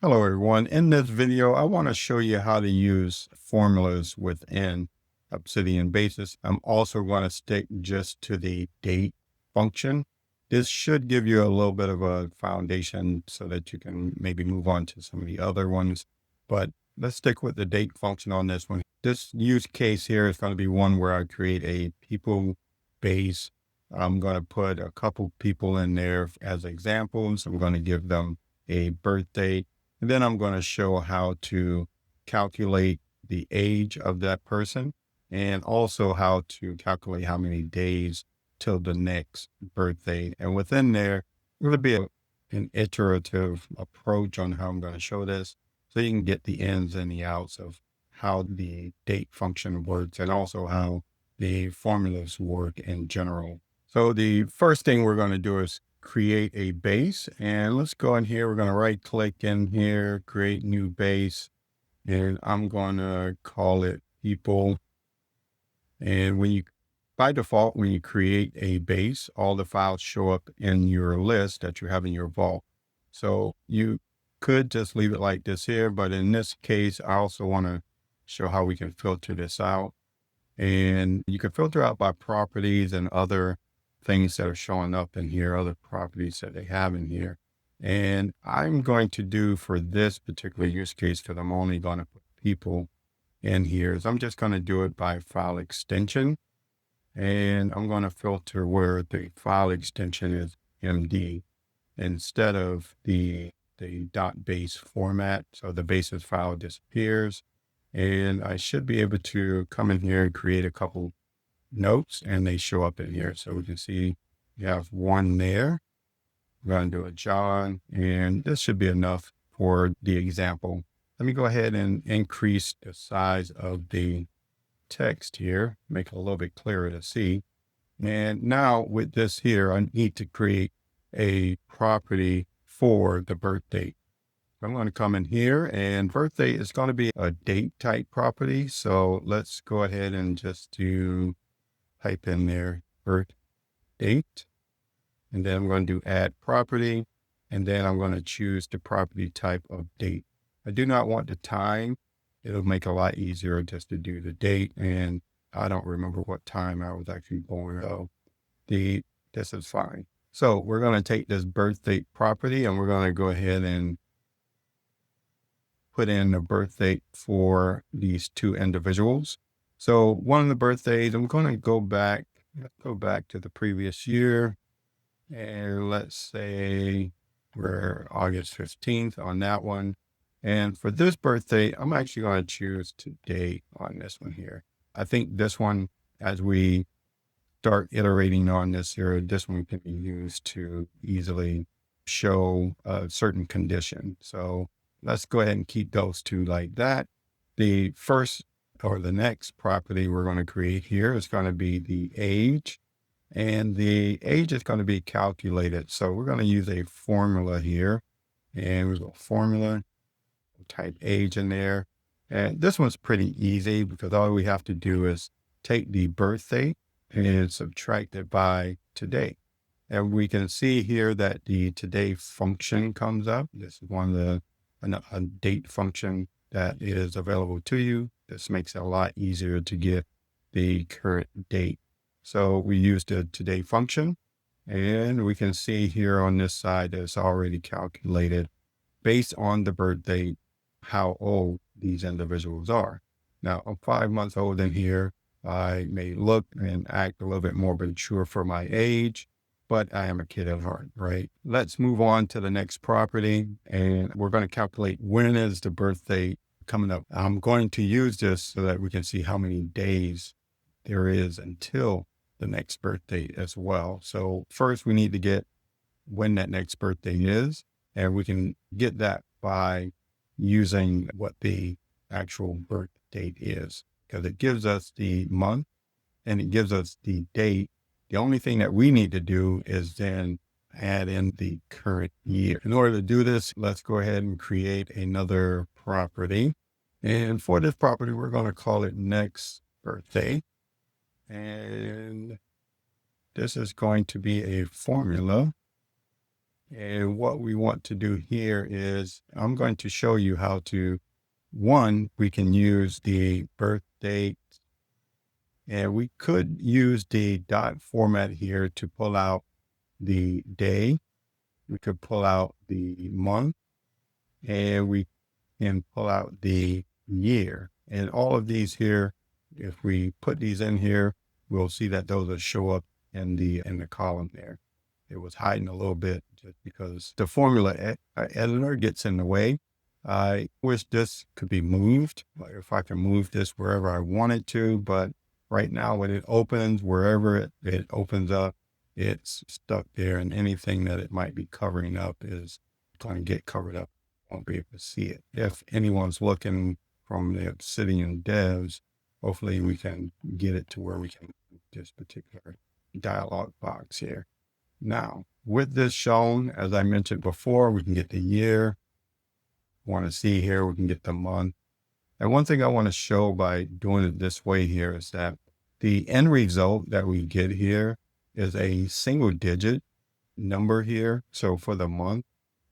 Hello everyone. In this video, I want to show you how to use formulas within Obsidian Basis. I'm also going to stick just to the date function. This should give you a little bit of a foundation so that you can maybe move on to some of the other ones. But let's stick with the date function on this one. This use case here is going to be one where I create a people base. I'm going to put a couple people in there as examples. I'm going to give them a birthday. And then I'm going to show how to calculate the age of that person and also how to calculate how many days till the next birthday. And within there, going to be an iterative approach on how I'm going to show this so you can get the ins and the outs of how the date function works and also how the formulas work in general. So the first thing we're going to do is create a base, and let's go in here. We're going to right click in here, create new base, and I'm going to call it people. And by default, when you create a base, all the files show up in your list that you have in your vault. So you could just leave it like this here, but in this case, I also want to show how we can filter this out. And you can filter out by properties and other things that are showing up in here, other properties that they have in here. And I'm going to do for this particular use case, because I'm only going to put people in here, is I'm just going to do it by file extension. And I'm going to filter where the file extension is MD instead of the .base format. So the basis file disappears. And I should be able to come in here and create a couple notes and they show up in here. So we can see you have one there. We're going to do a John, and this should be enough for the example. Let me go ahead and increase the size of the text here, make it a little bit clearer to see. And now with this here, I need to create a property for the birth date. I'm going to come in here, and birthday is going to be a date type property. So let's go ahead and just type in there birth date. And then I'm going to do add property. And then I'm going to choose the property type of date. I do not want the time. It'll make it a lot easier just to do the date. And I don't remember what time I was actually born. So this is fine. So we're going to take this birth date property and we're going to go ahead and put in the birth date for these two individuals. So one of the birthdays, I'm going to go back to the previous year. And let's say we're August 15th on that one. And for this birthday, I'm actually going to choose today on this one here. I think this one, as we start iterating on this here, this one can be used to easily show a certain condition. So let's go ahead and keep those two like that. The first or the next property we're going to create here is going to be the age, and the age is going to be calculated. So we're going to use a formula here, and we'll go formula, type age in there. And this one's pretty easy because all we have to do is take the birth date and subtract it by today. And we can see here that the today function comes up. This is one of a date function that is available to you. This makes it a lot easier to get the current date. So we use the today function, and we can see here on this side that it's already calculated based on the birth date, how old these individuals are. Now, I'm 5 months old in here. I may look and act a little bit more mature for my age, but I am a kid at heart, right? Let's move on to the next property, and we're going to calculate when is the birth date coming up. I'm going to use this so that we can see how many days there is until the next birthday as well. So first we need to get when that next birthday is, and we can get that by using what the actual birth date is, because it gives us the month and it gives us the date. The only thing that we need to do is then add in the current year. In order to do this, let's go ahead and create another property. And for this property, we're going to call it next birthday. And this is going to be a formula. And what we want to do here is I'm going to show you how to, one, we can use the birth date, and we could use the dot format here to pull out the day. We could pull out the month, and we can pull out the year. And all of these here, if we put these in here, we'll see that those will show up in the column there. It was hiding a little bit just because the formula editor gets in the way. I wish this could be moved, like if I can move this wherever I want it to, but right now when it opens, wherever it opens up, it's stuck there, and anything that it might be covering up is going to get covered up. Won't be able to see it. If anyone's looking from the Obsidian devs, hopefully we can get it to where we can this particular dialog box here. Now, with this shown, as I mentioned before, we can get the year. Want to see here, we can get the month. And one thing I want to show by doing it this way here is that the end result that we get here is a single digit number here. So for the month,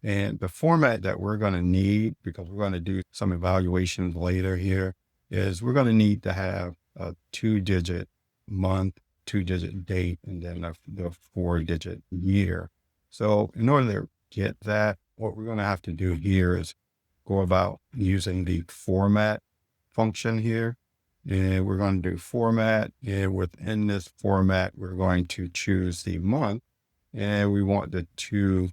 and the format that we're going to need, because we're going to do some evaluations later here, is we're going to need to have a 2-digit month, 2-digit date, and then the 4-digit year. So in order to get that, what we're going to have to do here is go about using the format function here. And we're going to do format, and within this format, we're going to choose the month, and we want the two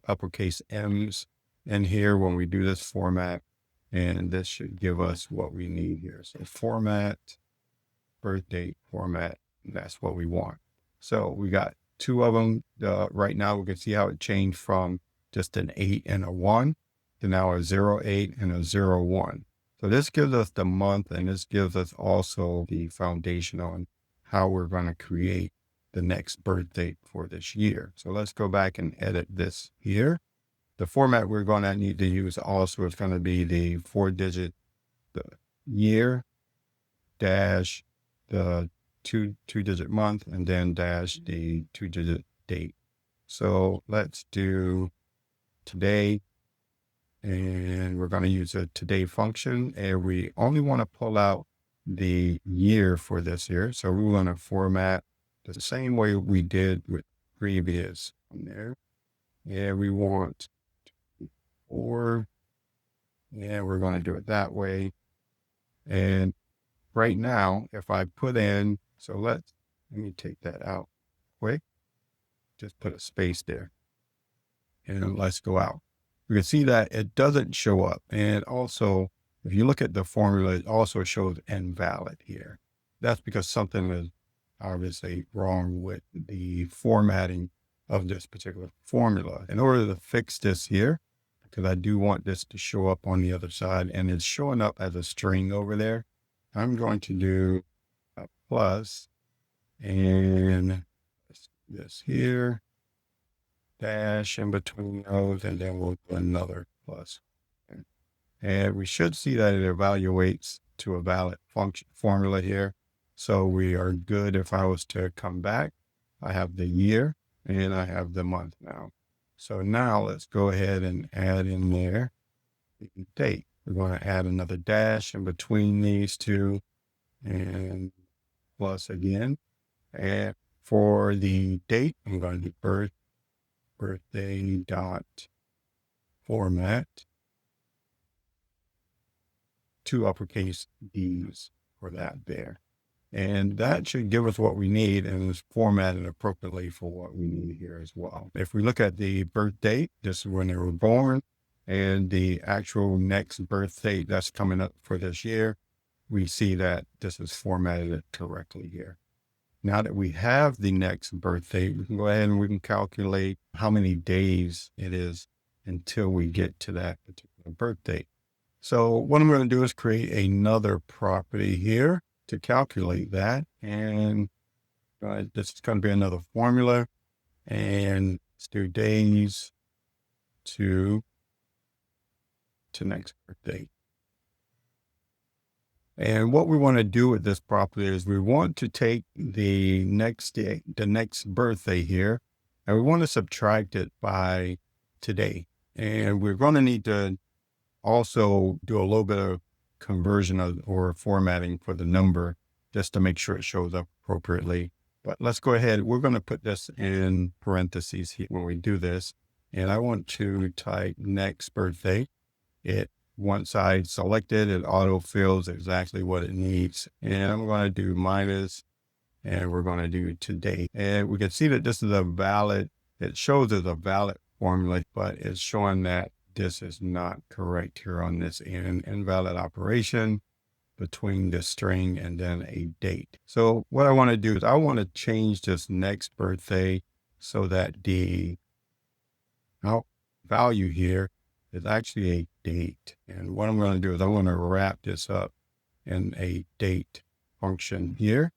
uppercase M's in here when we do this format, and this should give us what we need here. So format, birth date, format, and that's what we want. So we got two of them. Right now we can see how it changed from just an 8 and a 1 to now a 08 and a 01. So this gives us the month, and this gives us also the foundation on how we're going to create the next birth date for this year. So let's go back and edit this here. The format we're going to need to use also is going to be the 4-digit the year dash the two-digit month, and then dash the 2-digit date. So let's do today, and we're going to use a today function, and we only want to pull out the year for this here. So we want to format the same way we did with previous on there. And we want 4, and we're going to do it that way. And right now, if I put in, so let me take that out quick, just put a space there, and let's go out. You can see that it doesn't show up. And also, if you look at the formula, it also shows invalid here. That's because something is obviously wrong with the formatting of this particular formula. In order to fix this here, because I do want this to show up on the other side, and it's showing up as a string over there, I'm going to do a plus, and this here, dash in between those, and then we'll do another plus. And we should see that it evaluates to a valid function formula here. So we are good. If I was to come back, I have the year and I have the month now. So now let's go ahead and add in there the date. We're going to add another dash in between these two, and plus again. And for the date, I'm going to do birthday dot format, 2 uppercase D's for that there. And that should give us what we need, and is formatted appropriately for what we need here as well. If we look at the birth date, this is when they were born, and the actual next birth date that's coming up for this year, we see that this is formatted correctly here. Now that we have the next birth date, we can go ahead and we can calculate how many days it is until we get to that particular birth date. So what I'm going to do is create another property here to calculate that. And this is going to be another formula. And let's do days to next birth date. And what we want to do with this property is we want to take the next day, the next birthday here, and we want to subtract it by today. And we're going to need to also do a little bit of conversion or formatting for the number just to make sure it shows up appropriately. But let's go ahead. We're going to put this in parentheses here when we do this. And I want to type next birthday. Once I select it, it auto fills exactly what it needs. And I'm going to do minus, and we're going to do today. And we can see that this is it shows as a valid formula, but it's showing that this is not correct here on this end. Invalid operation between the string and then a date. So what I want to do is I want to change this next birthday so that the value here is actually a date. And what I'm going to do is I'm going to wrap this up in a date function here.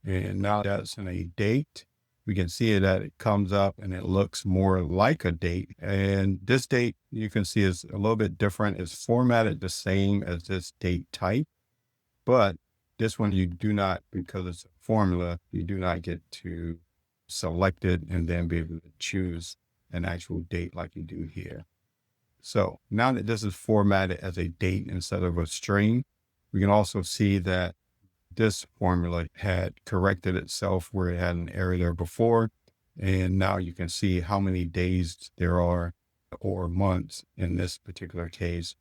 And now that's in a date. We can see that it comes up and it looks more like a date. And this date, you can see, is a little bit different. It's formatted the same as this date type, but this one you do not, because it's a formula, you do not get to select it and then be able to choose an actual date like you do here. So now that this is formatted as a date instead of a string, we can also see that this formula had corrected itself where it had an error there before. And now you can see how many days there are, or months in this particular case,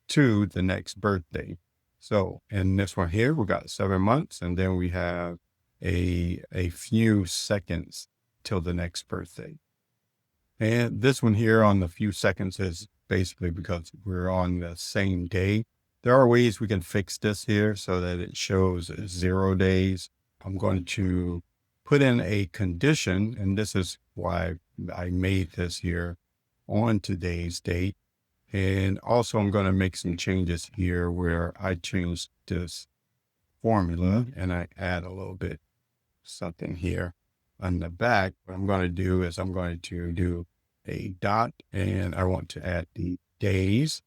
to the next birthday. So in this one here, we got 7 months, and then we have a few seconds till the next birthday. And this one here on the few seconds is basically because we're on the same day. There are ways we can fix this here so that it shows 0 days. I'm going to put in a condition, and this is why I made this here on today's date. And also I'm going to make some changes here where I change this formula and I add a little bit something here on the back. What I'm going to do is I'm going to do a dot, and I want to add the days.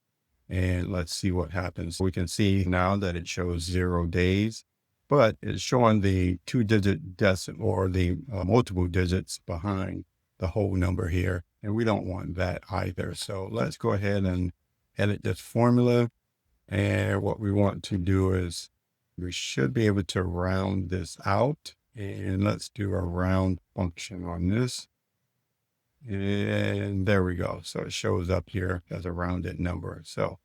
And let's see what happens. We can see now that it shows 0 days, but it's showing the 2-digit decimal or the multiple digits behind the whole number here. And we don't want that either. So let's go ahead and edit this formula. And what we want to do is we should be able to round this out. And let's do a round function on this. And there we go. So it shows up here as a rounded number. So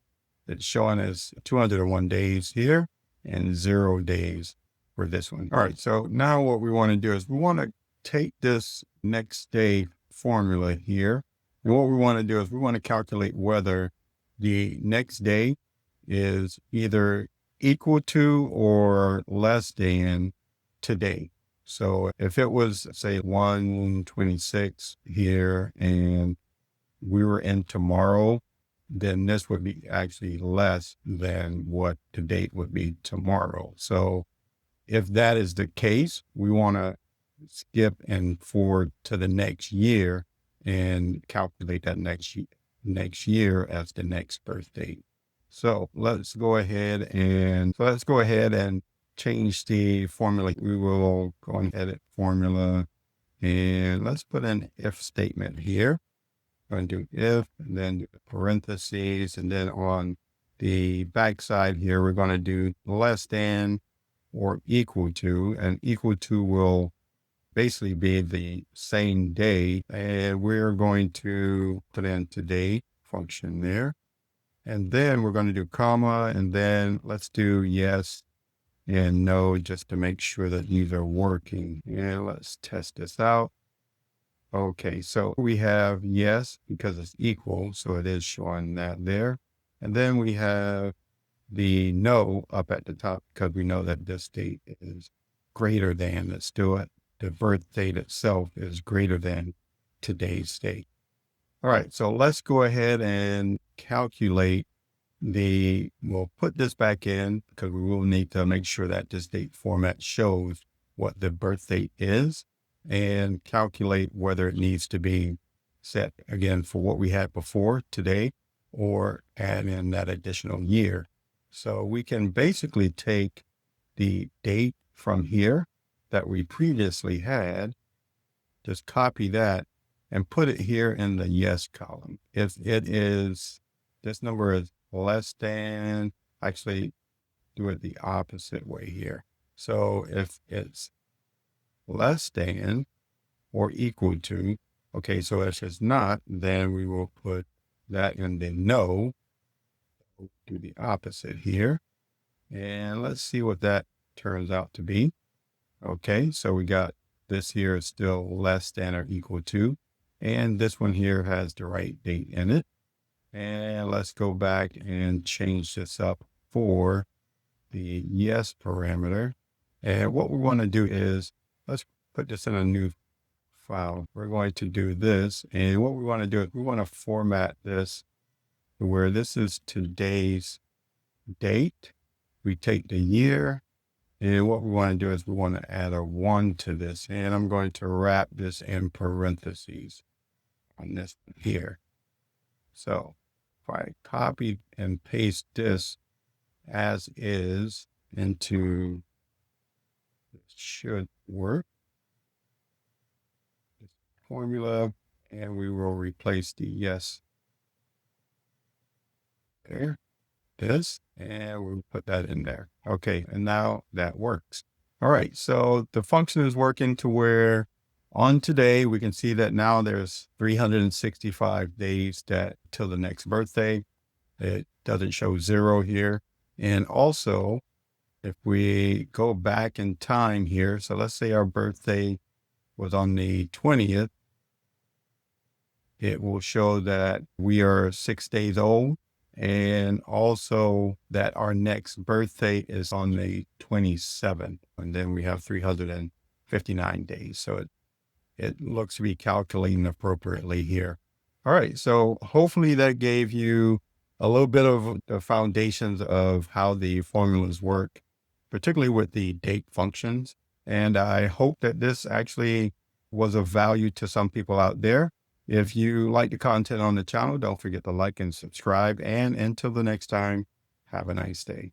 it's showing as 201 days here and 0 days for this one. All right. So now what we want to do is we want to take this next day formula here. And what we want to do is we want to calculate whether the next day is either equal to or less than today. So if it was, say, 1/26 here and we were in tomorrow, then this would be actually less than what the date would be tomorrow. So if that is the case, we want to skip and forward to the next year and calculate that next year as the next birth date. So let's go ahead and change the formula. We will go and edit formula, and let's put an if statement here. I'm going to do if, and then do parentheses, and then on the back side here, we're going to do less than or equal to, and equal to will basically be the same day, and we're going to put in today function there. And then we're going to do comma, and then let's do yes and no, just to make sure that these are working. And let's test this out. Okay, so we have yes because it's equal, so it is showing that there. And then we have the no up at the top because we know that this date is greater than, it's still at the birth date itself is greater than today's date. All right, so let's go ahead and calculate we'll put this back in because we will need to make sure that this date format shows what the birth date is and calculate whether it needs to be set again for what we had before today or add in that additional year. So we can basically take the date from here that we previously had, just copy that and put it here in the yes column. If it is, this number is less than, actually do it the opposite way here. So if it's less than or equal to, okay, so if it's not, then we will put that in the no. We'll do the opposite here. And let's see what that turns out to be. Okay, so we got this here is still less than or equal to, and this one here has the right date in it. And let's go back and change this up for the yes parameter. And what we want to do is, let's put this in a new file. We're going to do this. And what we want to do is we want to format this to where this is today's date. We take the year, and what we want to do is we want to add a 1 to this. And I'm going to wrap this in parentheses on this here. So if I copy and paste this as is into, it should work, this formula, and we will replace the yes there, this, and we'll put that in there. Okay, and now that works. All right, so the function is working to where on today, we can see that now there's 365 days that till the next birthday. It doesn't show 0 here. And also, if we go back in time here, so let's say our birthday was on the 20th, it will show that we are 6 days old, and also that our next birthday is on the 27th, and then we have 359 days. So it looks to be calculating appropriately here. All right, so hopefully that gave you a little bit of the foundations of how the formulas work, particularly with the date functions. And I hope that this actually was of value to some people out there. If you like the content on the channel, don't forget to like and subscribe. And until the next time, have a nice day.